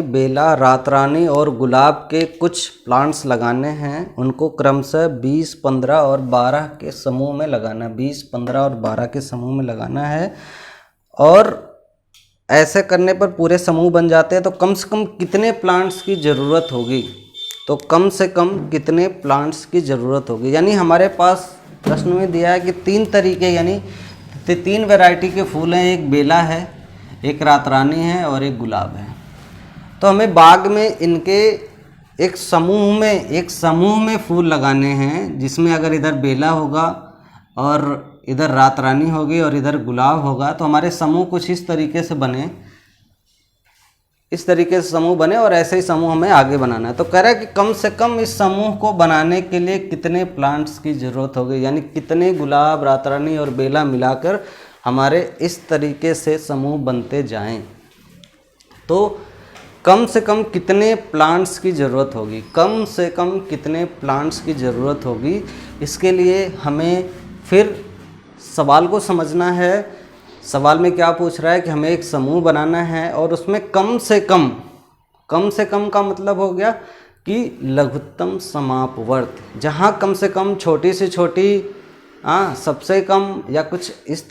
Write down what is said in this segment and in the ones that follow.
बेला, रातरानी और गुलाब के कुछ प्लांट्स लगाने हैं। उनको क्रमशः 20, 15 और 12 के समूह में लगाना है। 20, 15 और 12 के समूह में लगाना है। और ऐसे करने पर पूरे समूह बन जाते हैं। तो कम से कम कितने प्लांट्स की ज़रूरत होगी? तो कम से कम कितने प्लांट्स की ज़रूरत होगी, यानी हमारे पास प्रश्न में दिया है कि 3 तरीके यानी 3 वैरायटी के फूल हैं। एक बेला है, एक रातरानी है और एक गुलाब है। तो हमें बाग में इनके एक समूह में फूल लगाने हैं, जिसमें अगर इधर बेला होगा और इधर रातरानी होगी और इधर गुलाब होगा तो हमारे समूह कुछ इस तरीके से बने, इस तरीके से समूह बने और ऐसे ही समूह हमें आगे बनाना है। तो कह रहा है कि कम से कम इस समूह को बनाने के लिए कितने प्लांट्स की ज़रूरत होगी, यानी कितने गुलाब, रातरानी और बेला मिलाकर हमारे इस तरीके से समूह बनते जाएं। तो कम से कम कितने प्लांट्स की ज़रूरत होगी, कम से कम कितने प्लांट्स की ज़रूरत होगी, इसके लिए हमें फिर सवाल को समझना है। सवाल में क्या पूछ रहा है कि हमें एक समूह बनाना है और उसमें कम से कम का मतलब हो गया कि लघुत्तम समापवर्त, जहाँ कम से कम छोटी से छोटी सबसे कम या कुछ इस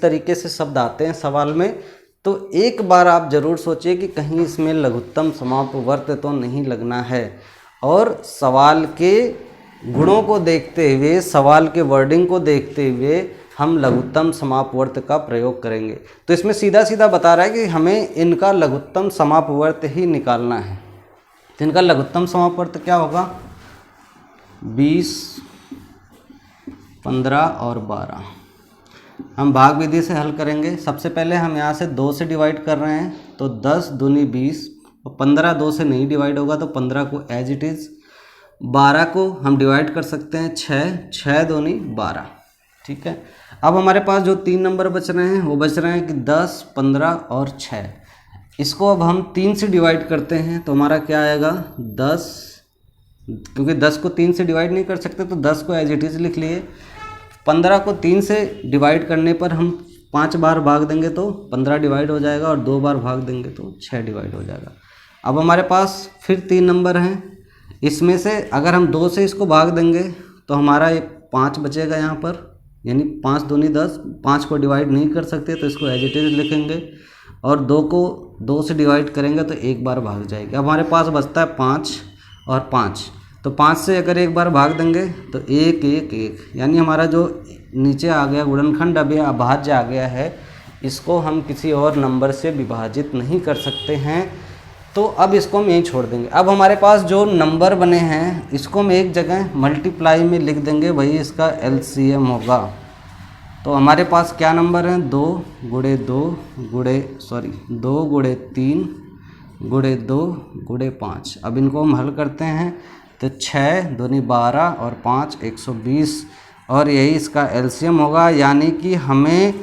तरीके से शब्द आते हैं सवाल में। तो एक बार आप ज़रूर सोचिए कि कहीं इसमें लघुत्तम समापवर्त तो नहीं लगना है। और सवाल के गुणों को देखते हुए, सवाल के वर्डिंग को देखते हुए हम लघुत्तम समापवर्त का प्रयोग करेंगे। तो इसमें सीधा सीधा बता रहा है कि हमें इनका लघुत्तम समापवर्त ही निकालना है। तो इनका लघुत्तम समापवर्त क्या होगा? 20, 15 और 12। हम भाग विधि से हल करेंगे। सबसे पहले हम यहाँ से 2 से डिवाइड कर रहे हैं, तो 10 दूनी 20 और 15 2 से नहीं डिवाइड होगा तो 15 को एज इट इज़। 12 को हम डिवाइड कर सकते हैं 6 दूनी 12, ठीक है। अब हमारे पास जो 3 नंबर बच रहे हैं वो बच रहे हैं कि 10, 15 और 6। इसको अब हम 3 से डिवाइड करते हैं तो हमारा क्या आएगा? 10, क्योंकि 10 को 3 से डिवाइड नहीं कर सकते तो 10 को एज इट इज़ लिख लिए। 15 को 3 से डिवाइड करने पर हम 5 बार भाग देंगे तो 15 डिवाइड हो जाएगा और 2 बार भाग देंगे तो 6 डिवाइड हो जाएगा। अब हमारे पास फिर 3 नंबर हैं। इसमें से अगर हम 2 से इसको भाग देंगे तो हमारा ये 5 बचेगा यहाँ पर, यानी 5 दूनी 10। 5 को डिवाइड नहीं कर सकते तो इसको एज इट इज़ लिखेंगे और 2 को 2 से डिवाइड करेंगे तो 1 बार भाग जाएगी। अब हमारे पास बचता है 5 और 5, तो 5 से अगर 1 बार भाग देंगे तो 1, 1, 1, यानी हमारा जो नीचे आ गया गुणनखंड अब यह अभाज्य आ गया है, इसको हम किसी और नंबर से विभाजित नहीं कर सकते हैं। तो अब इसको हम यहीं छोड़ देंगे। अब हमारे पास जो नंबर बने हैं इसको हम एक जगह मल्टीप्लाई में लिख देंगे, वही इसका एलसीएम होगा। तो हमारे पास क्या नंबर हैं? 2 गुणे 2 गुणे 3 गुणे 2 गुणे 5। अब इनको हम हल करते हैं तो 6 दूनी 12 और 5 120 और यही इसका एलसीएम होगा। यानी कि हमें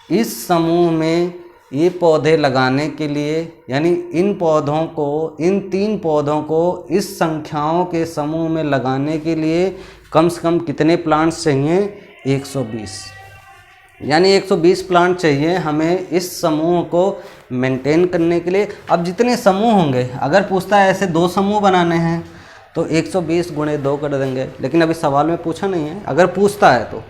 इस समूह में ये पौधे लगाने के लिए, यानी इन 3 पौधों को इस संख्याओं के समूह में लगाने के लिए कम से कम कितने प्लांट्स चाहिए? 120, यानी 120 प्लांट चाहिए हमें इस समूह को मेंटेन करने के लिए। अब जितने समूह होंगे, अगर पूछता है ऐसे 2 समूह बनाने हैं तो 120 गुणे 2 कर देंगे, लेकिन अभी सवाल में पूछा नहीं है। अगर पूछता है तो,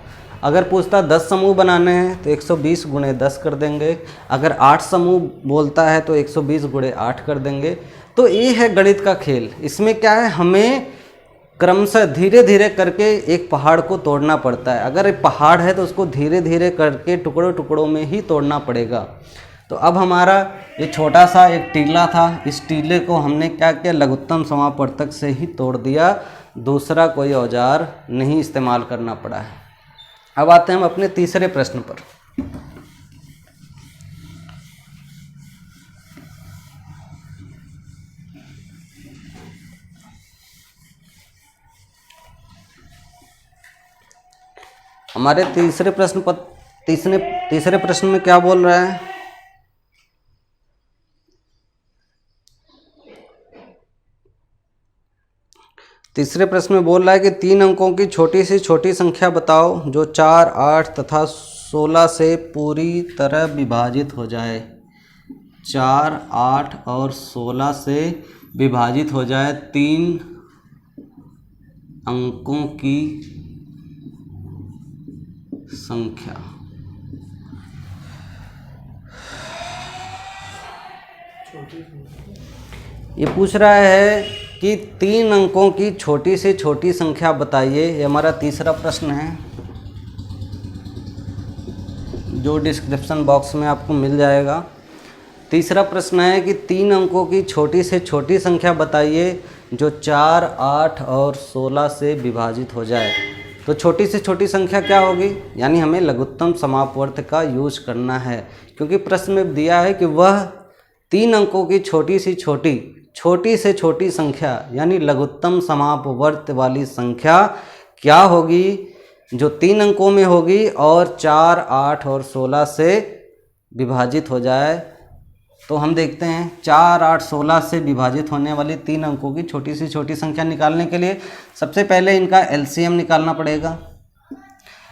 अगर पूछता 10 समूह बनाने हैं तो 120 गुणे 10 कर देंगे। अगर 8 समूह बोलता है तो 120 गुणे 8 कर देंगे। तो ये है गणित का खेल। इसमें क्या है, हमें क्रमशः धीरे धीरे करके एक पहाड़ को तोड़ना पड़ता है। अगर एक पहाड़ है तो उसको धीरे धीरे करके टुकड़ों टुकड़ों में ही तोड़ना पड़ेगा। तो अब हमारा ये छोटा सा एक टीला था, इस टीले को हमने क्या किया? लघुत्तम समापवर्तक से ही तोड़ दिया, दूसरा कोई औजार नहीं इस्तेमाल करना पड़ा है। अब आते हैं हम अपने तीसरे प्रश्न पर। हमारे तीसरे प्रश्न में क्या बोल रहा है? तीसरे प्रश्न में बोल रहा है कि 3 अंकों की छोटी से छोटी संख्या बताओ जो 4, 8 तथा 16 से पूरी तरह विभाजित हो जाए। 4, 8 और 16 से विभाजित हो जाए 3 अंकों की संख्या। ये पूछ रहा है कि 3 अंकों की छोटी से छोटी संख्या बताइए। ये हमारा तीसरा प्रश्न है जो डिस्क्रिप्शन बॉक्स में आपको मिल जाएगा। तीसरा प्रश्न है कि 3 अंकों की छोटी से छोटी संख्या बताइए जो 4, 8 और 16 से विभाजित हो जाए। तो छोटी से छोटी संख्या क्या होगी, यानी हमें लघुत्तम समापवर्त का यूज करना है, क्योंकि प्रश्न में दिया है कि वह 3 अंकों की छोटी से छोटी संख्या यानी लघुत्तम समापवर्त वाली संख्या क्या होगी जो 3 अंकों में होगी और 4, 8 और 16 से विभाजित हो जाए। तो हम देखते हैं 4, 8, 16 से विभाजित होने वाली 3 अंकों की छोटी से छोटी संख्या निकालने के लिए सबसे पहले इनका एलसीएम निकालना पड़ेगा।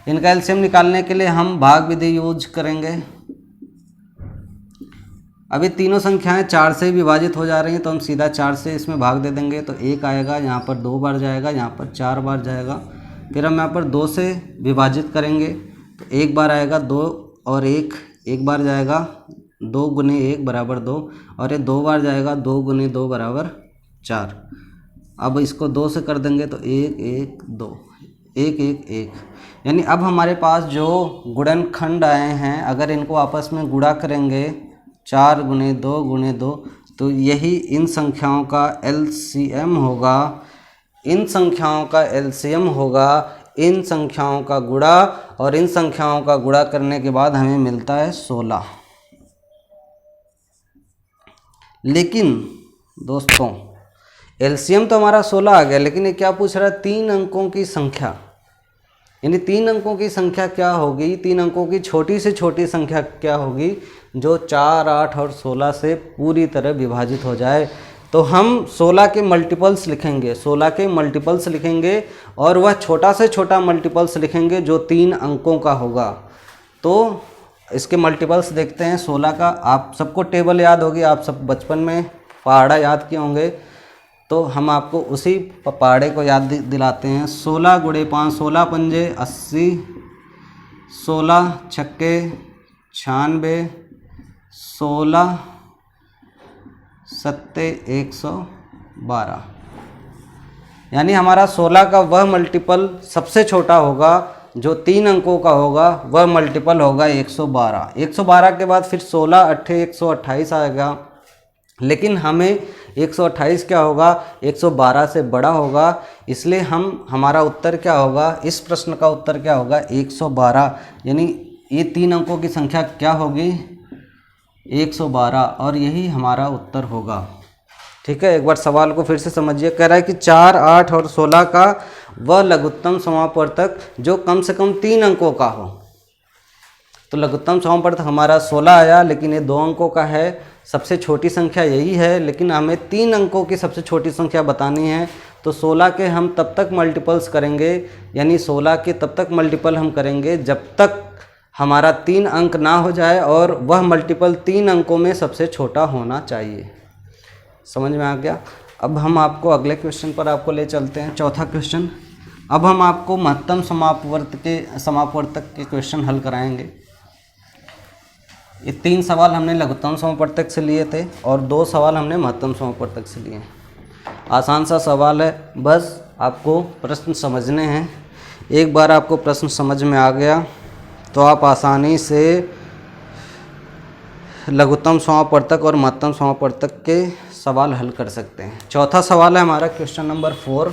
इनका एलसीएम निकालने के लिए हम भाग विधि यूज करेंगे। अभी तीनों संख्याएं 4 से विभाजित हो जा रही हैं, तो हम सीधा 4 से इसमें भाग दे देंगे। तो 1 आएगा, यहाँ पर 2 बार जाएगा, यहाँ पर 4 बार जाएगा। फिर हम यहाँ पर 2 से विभाजित करेंगे तो 1 बार आएगा, 2 और 1 बार जाएगा, 2 गुने 1 बराबर 2, और ये 2 बार जाएगा, 2 गुने 2 बराबर 4। अब इसको 2 से कर देंगे तो 1, 1, 2, 1, 1, 1, यानी अब हमारे पास जो गुणनखंड आए हैं, अगर इनको आपस में गुणा करेंगे 4 गुने 2 गुने 2, तो यही इन संख्याओं का एलसीएम होगा। इन संख्याओं का एलसीएम होगा इन संख्याओं का गुणा, और इन संख्याओं का गुणा करने के बाद हमें मिलता है 16। लेकिन दोस्तों एलसीएम तो हमारा 16 आ गया, लेकिन ये क्या पूछ रहा है, 3 अंकों की संख्या, यानी 3 अंकों की संख्या क्या होगी, 3 अंकों की छोटी से छोटी संख्या क्या होगी जो 4, 8 और 16 से पूरी तरह विभाजित हो जाए। तो हम 16 के मल्टीपल्स लिखेंगे, 16 के मल्टीपल्स लिखेंगे, और वह छोटा से छोटा मल्टीपल्स लिखेंगे जो 3 अंकों का होगा। तो इसके मल्टीपल्स देखते हैं 16 का। आप सबको टेबल याद होगी, आप सब बचपन में पहाड़ा याद किए होंगे, तो हम आपको उसी पहाड़े को याद दिलाते हैं। 16 गुणे 5, 16 पंजे 80, 16 छक्के 96, 16 सत्ते 112, यानी हमारा 16 का वह मल्टीपल सबसे छोटा होगा जो 3 अंकों का होगा, वह मल्टीपल होगा 112। 112 के बाद फिर 16 अट्ठे 128 आएगा, लेकिन हमें 128 क्या होगा, 112 से बड़ा होगा, इसलिए हमारा उत्तर क्या होगा, इस प्रश्न का उत्तर क्या होगा 112, यानी ये 3 अंकों की संख्या क्या होगी 112, और यही हमारा उत्तर होगा। ठीक है, एक बार सवाल को फिर से समझिए। कह रहा है कि 4, 8 और 16 का वह लघुत्तम समापवर्तक जो कम से कम 3 अंकों का हो। तो लघुत्तम समापवर्तक हमारा 16 आया, लेकिन ये 2 अंकों का है, सबसे छोटी संख्या यही है, लेकिन हमें 3 अंकों की सबसे छोटी संख्या बतानी है। तो 16 के हम तब तक मल्टीपल्स करेंगे, यानी 16 के तब तक मल्टीपल हम करेंगे जब तक हमारा 3 अंक ना हो जाए, और वह मल्टीपल 3 अंकों में सबसे छोटा होना चाहिए। समझ में आ गया। अब हम आपको अगले क्वेश्चन पर आपको ले चलते हैं, चौथा क्वेश्चन। अब हम आपको महत्तम समापवर्तक के क्वेश्चन हल कराएंगे। ये 3 सवाल हमने लघुत्तम समापवर्तक से लिए थे और 2 सवाल हमने महत्तम समापवर्तक से लिए। आसान सा सवाल है, बस आपको प्रश्न समझने हैं। एक बार आपको प्रश्न समझ में आ गया तो आप आसानी से लघुत्तम समापवर्तक और महत्तम समापवर्तक के सवाल हल कर सकते हैं। चौथा सवाल है हमारा क्वेश्चन नंबर 4।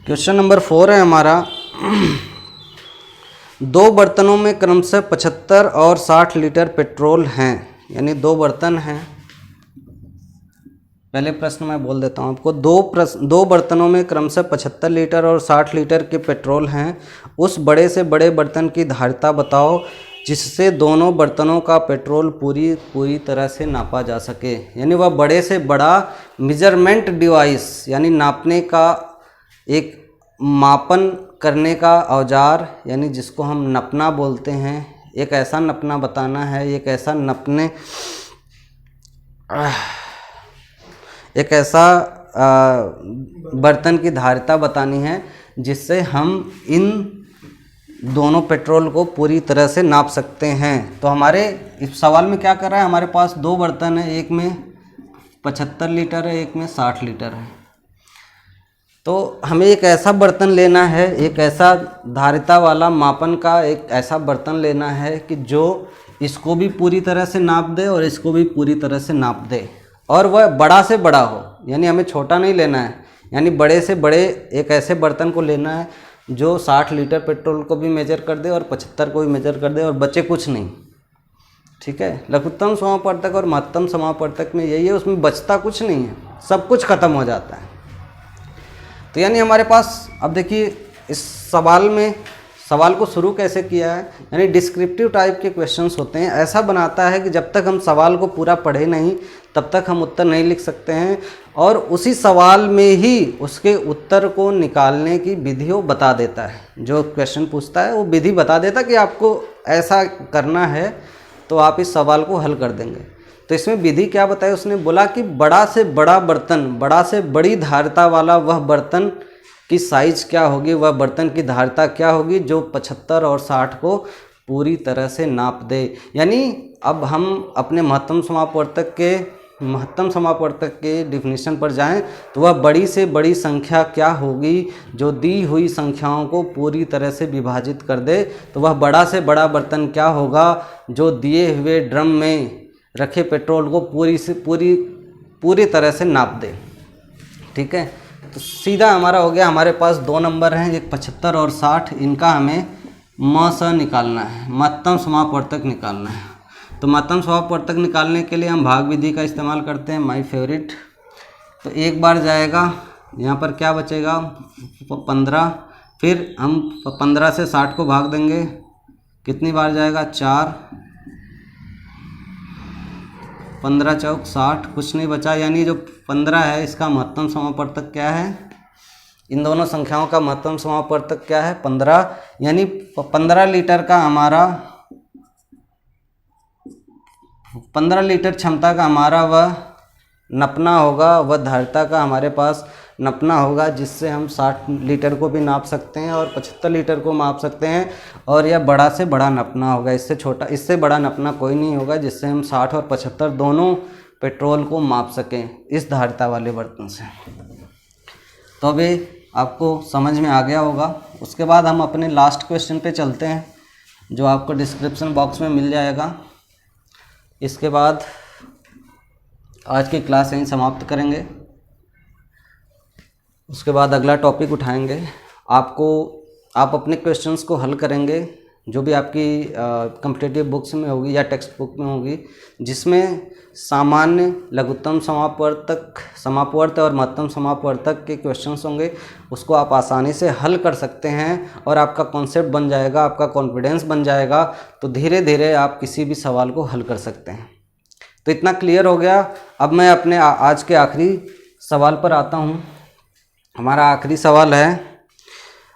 क्वेश्चन नंबर 4 है हमारा, 2 बर्तनों में क्रमशः 75 और 60 लीटर पेट्रोल हैं, यानी 2 बर्तन हैं। पहले प्रश्न मैं बोल देता हूँ आपको। 2 बर्तनों में क्रमशः 75 लीटर और 60 लीटर के पेट्रोल हैं। उस बड़े से बड़े बर्तन की धारिता बताओ जिससे दोनों बर्तनों का पेट्रोल पूरी तरह से नापा जा सके। यानी वह बड़े से बड़ा मेजरमेंट डिवाइस, यानी नापने का एक मापन करने का औजार, यानी जिसको हम नपना बोलते हैं, एक ऐसा नपना बताना है, एक ऐसा बर्तन की धारिता बतानी है जिससे हम इन दोनों पेट्रोल को पूरी तरह से नाप सकते हैं। तो हमारे इस सवाल में क्या कर रहा है, हमारे पास दो बर्तन है, एक में 75 लीटर है, एक में 60 लीटर है। तो हमें एक ऐसा बर्तन लेना है, एक ऐसा धारिता वाला मापन का एक ऐसा बर्तन लेना है कि जो इसको भी पूरी तरह से नाप दे और इसको भी पूरी तरह से नाप दे, और वह बड़ा से बड़ा हो, यानी हमें छोटा नहीं लेना है, यानी बड़े से बड़े एक ऐसे बर्तन को लेना है जो 60 लीटर पेट्रोल को भी मेजर कर दे और 75 को भी मेजर कर दे और बचे कुछ नहीं। ठीक है, लघुत्तम समापवर्तक और महत्तम समापवर्तक में यही है, उसमें बचता कुछ नहीं है, सब कुछ खत्म हो जाता है। तो यानी हमारे पास अब देखिए इस सवाल को शुरू कैसे किया है, यानी डिस्क्रिप्टिव टाइप के क्वेश्चंस होते हैं। ऐसा बनाता है कि जब तक हम सवाल को पूरा पढ़े नहीं तब तक हम उत्तर नहीं लिख सकते हैं, और उसी सवाल में ही उसके उत्तर को निकालने की विधि वो बता देता है। जो क्वेश्चन पूछता है वो विधि बता देता है कि आपको ऐसा करना है तो आप इस सवाल को हल कर देंगे। तो इसमें विधि क्या बताई, उसने बोला कि बड़ा से बड़ा बर्तन, बड़ा से बड़ी धारिता वाला वह बर्तन की साइज क्या होगी, वह बर्तन की धारिता क्या होगी जो 75 और 60 को पूरी तरह से नाप दे। यानी अब हम अपने महत्तम समापवर्तक के डिफिनीशन पर जाएं तो वह बड़ी से बड़ी संख्या क्या होगी जो दी हुई संख्याओं को पूरी तरह से विभाजित कर दे। तो वह बड़ा से बड़ा बर्तन क्या होगा जो दिए हुए ड्रम में रखे पेट्रोल को पूरी तरह से नाप दे। ठीक है, तो सीधा हमारा हो गया, हमारे पास दो नंबर हैं, एक 75 और 60, इनका हमें निकालना है, महत्तम समापवर्तक निकालना है। तो महत्तम समापवर्तक निकालने के लिए हम भाग विधि का इस्तेमाल करते हैं, माय फेवरेट। तो एक बार जाएगा, यहाँ पर क्या बचेगा 15, फिर हम 15 से 60 को भाग देंगे, कितनी बार जाएगा 4, 15 चौक 60, कुछ नहीं बचा, यानी जो 15 है इसका महत्तम समापवर्तक क्या है, इन दोनों संख्याओं का महत्तम समापवर्तक क्या है 15, यानी 15 लीटर का हमारा 15 लीटर क्षमता का हमारा वह नपना होगा, वह धारिता का हमारे पास नपना होगा जिससे हम 60 लीटर को भी नाप सकते हैं और 75 लीटर को माप सकते हैं, और यह बड़ा से बड़ा नपना होगा, इससे बड़ा नपना कोई नहीं होगा जिससे हम 60 और 75 दोनों पेट्रोल को माप सकें इस धारिता वाले बर्तन से। तो अभी आपको समझ में आ गया होगा। उसके बाद हम अपने लास्ट क्वेश्चन पे चलते हैं जो आपको डिस्क्रिप्शन बॉक्स में मिल जाएगा। इसके बाद आज की क्लास यहीं समाप्त करेंगे। उसके बाद अगला टॉपिक उठाएंगे, आप अपने क्वेश्चंस को हल करेंगे जो भी आपकी कॉम्पिटिटिव बुक्स में होगी या टेक्स्ट बुक में होगी, जिसमें सामान्य लघुत्तम समापवर्त और महत्तम समापवर्तक के क्वेश्चंस होंगे। उसको आप आसानी से हल कर सकते हैं और आपका कॉन्सेप्ट बन जाएगा, आपका कॉन्फिडेंस बन जाएगा, तो धीरे धीरे आप किसी भी सवाल को हल कर सकते हैं। तो इतना क्लियर हो गया। अब मैं अपने आज के आखिरी सवाल पर आता हूँ। हमारा आखिरी सवाल है,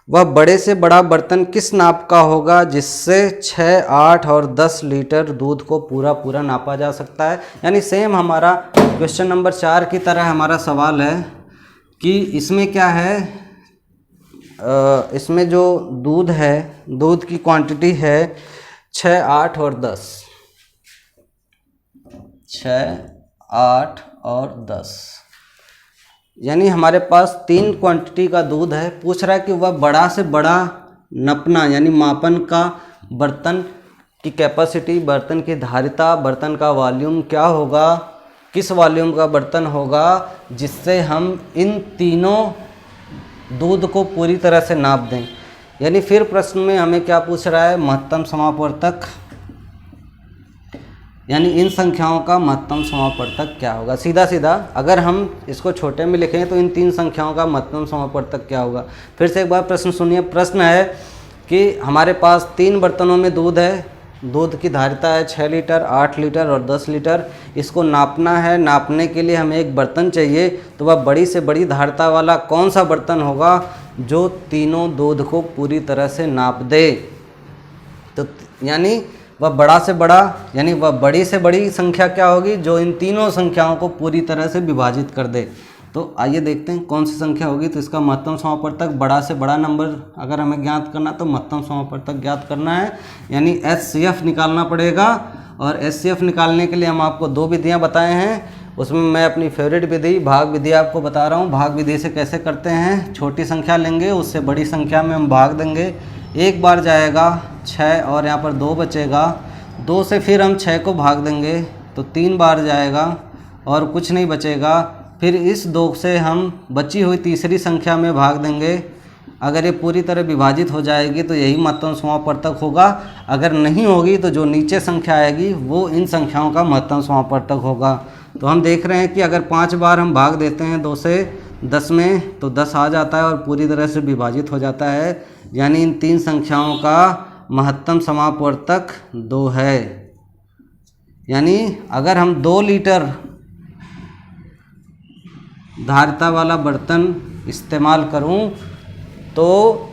वह बड़े से बड़ा बर्तन किस नाप का होगा जिससे 6, 8 और 10 लीटर दूध को पूरा नापा जा सकता है। यानी सेम हमारा क्वेश्चन नंबर 4 की तरह हमारा सवाल है कि इसमें क्या है, इसमें जो दूध है, दूध की क्वांटिटी है 6, 8 और 10, 6, 8 और 10, यानी हमारे पास 3 क्वांटिटी का दूध है। पूछ रहा है कि वह बड़ा से बड़ा नपना यानी मापन का बर्तन की कैपेसिटी, बर्तन की धारिता, बर्तन का वॉल्यूम क्या होगा, किस वॉल्यूम का बर्तन होगा जिससे हम इन तीनों दूध को पूरी तरह से नाप दें। यानी फिर प्रश्न में हमें क्या पूछ रहा है, महत्तम समापवर्तक, यानी इन संख्याओं का महत्तम समापवर्तक क्या होगा। सीधा अगर हम इसको छोटे में लिखें तो इन 3 संख्याओं का महत्तम समापवर्तक क्या होगा। फिर से एक बार प्रश्न सुनिए। प्रश्न है कि हमारे पास 3 बर्तनों में दूध है, दूध की धारिता है 6 लीटर, 8 लीटर और 10 लीटर। इसको नापना है, नापने के लिए हमें एक बर्तन चाहिए, तो वह बड़ी से बड़ी धारिता वाला कौन सा बर्तन होगा जो तीनों दूध को पूरी तरह से नाप दे। तो यानी वह बड़ा से बड़ा यानी वह बड़ी से बड़ी संख्या क्या होगी, जो इन तीनों संख्याओं को पूरी तरह से विभाजित कर दे। तो आइए देखते हैं कौन सी संख्या होगी। तो इसका महत्तम समापवर्तक बड़ा से बड़ा नंबर अगर हमें ज्ञात करना तो महत्तम समापवर्तक ज्ञात करना है, यानी HCF निकालना पड़ेगा। और HCF निकालने के लिए हम आपको 2 विधियाँ बताए हैं, उसमें मैं अपनी फेवरेट विधि भाग विधि आपको बता रहा हूँ। भाग विधि से कैसे करते हैं, छोटी संख्या लेंगे, उससे बड़ी संख्या में हम भाग देंगे। एक बार जाएगा 6 और यहाँ पर 2 बचेगा, 2 से फिर हम 6 को भाग देंगे तो 3 बार जाएगा और कुछ नहीं बचेगा। फिर इस 2 से हम बची हुई तीसरी संख्या में भाग देंगे। अगर ये पूरी तरह विभाजित हो जाएगी तो यही महत्तम समापवर्तक होगा। अगर नहीं होगी तो जो नीचे संख्या आएगी वो इन संख्याओं का महत्तम समापवर्तक होगा। तो हम देख रहे हैं कि अगर 5 बार हम भाग देते हैं 2 से 10 में तो 10 आ जाता है और पूरी तरह से विभाजित हो जाता है, यानी इन 3 संख्याओं का महत्तम समापवर्तक 2 है। यानी अगर हम 2 लीटर धारिता वाला बर्तन इस्तेमाल करूं तो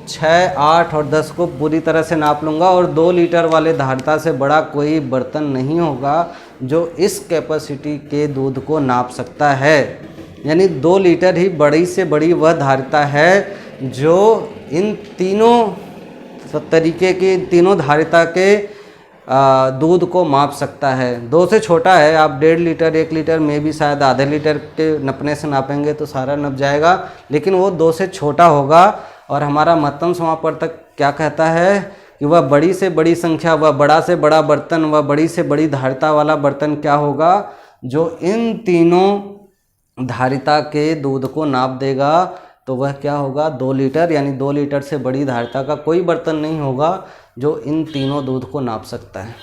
6, 8 और 10 को पूरी तरह से नाप लूँगा और 2 लीटर वाले धारिता से बड़ा कोई बर्तन नहीं होगा जो इस कैपेसिटी के दूध को नाप सकता है। यानी 2 लीटर ही बड़ी से बड़ी वह धारिता है जो इन तीनों तरीके के तीनों धारिता के दूध को माप सकता है। 2 से छोटा है, आप 1.5 लीटर 1 लीटर में भी शायद आधे लीटर के नपने से नापेंगे तो सारा नप जाएगा, लेकिन वो 2 से छोटा होगा। और हमारा महत्तम समापवर्तक क्या कहता है कि वह बड़ी से बड़ी संख्या, वह बड़ा से बड़ा बर्तन, वह बड़ी से बड़ी धारिता वाला बर्तन क्या होगा, जो इन तीनों धारिता के दूध को नाप देगा। तो वह क्या होगा, 2 लीटर, यानी 2 लीटर से बड़ी धारिता का कोई बर्तन नहीं होगा जो इन तीनों दूध को नाप सकता है।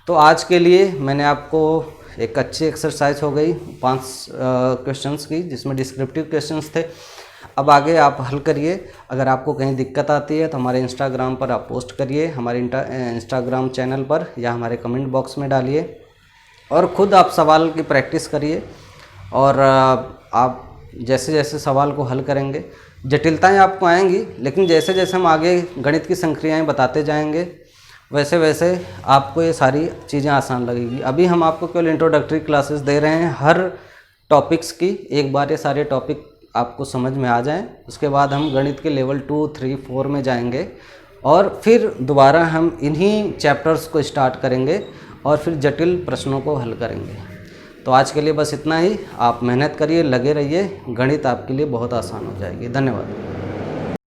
तो आज के लिए मैंने आपको एक अच्छी एक्सरसाइज हो गई 5 क्वेश्चंस की, जिसमें डिस्क्रिप्टिव क्वेश्चंस थे। अब आगे आप हल करिए। अगर आपको कहीं दिक्कत आती है तो हमारे इंस्टाग्राम पर आप पोस्ट करिए, हमारे इंस्टाग्राम चैनल पर, या हमारे कमेंट बॉक्स में डालिए और ख़ुद आप सवाल की प्रैक्टिस करिए। और आप जैसे जैसे सवाल को हल करेंगे जटिलताएं आपको आएंगी, लेकिन जैसे जैसे हम आगे गणित की संक्रियाएं बताते जाएंगे वैसे वैसे आपको ये सारी चीज़ें आसान लगेगी। अभी हम आपको केवल इंट्रोडक्टरी क्लासेस दे रहे हैं हर टॉपिक्स की। एक बार ये सारे टॉपिक आपको समझ में आ जाएं, उसके बाद हम गणित के लेवल 2, 3, 4 में जाएंगे और फिर दोबारा हम इन्हीं चैप्टर्स को स्टार्ट करेंगे और फिर जटिल प्रश्नों को हल करेंगे। तो आज के लिए बस इतना ही। आप मेहनत करिए, लगे रहिए, गणित आपके लिए बहुत आसान हो जाएगी। धन्यवाद।